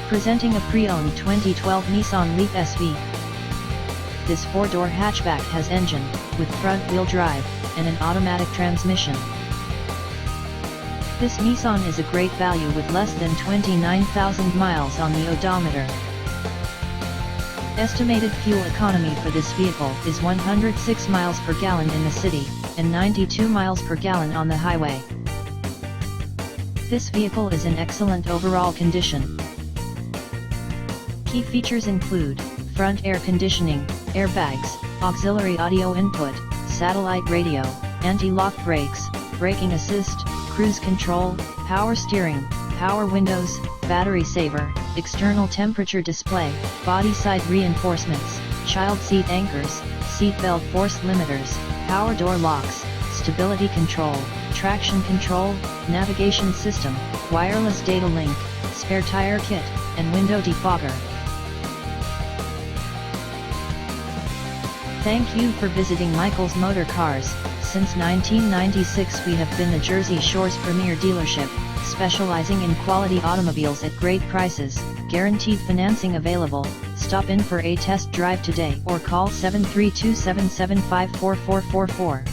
Presenting a pre-owned 2012 Nissan Leaf SV. This 4-door hatchback has engine, with front-wheel drive, and an automatic transmission. This Nissan is a great value with less than 29,000 miles on the odometer. Estimated fuel economy for this vehicle is 106 miles per gallon in the city, and 92 miles per gallon on the highway. This vehicle is in excellent overall condition. Key features include front air conditioning, airbags, auxiliary audio input, satellite radio, anti-lock brakes, braking assist, cruise control, power steering, power windows, battery saver, external temperature display, body side reinforcements, child seat anchors, seat belt force limiters, power door locks, stability control, traction control, navigation system, wireless data link, spare tire kit, and window defogger. Thank you for visiting Michael's Motorcars. Since 1996 we have been the Jersey Shore's premier dealership, specializing in quality automobiles at great prices, guaranteed financing available. Stop in for a test drive today or call 732-775-4444.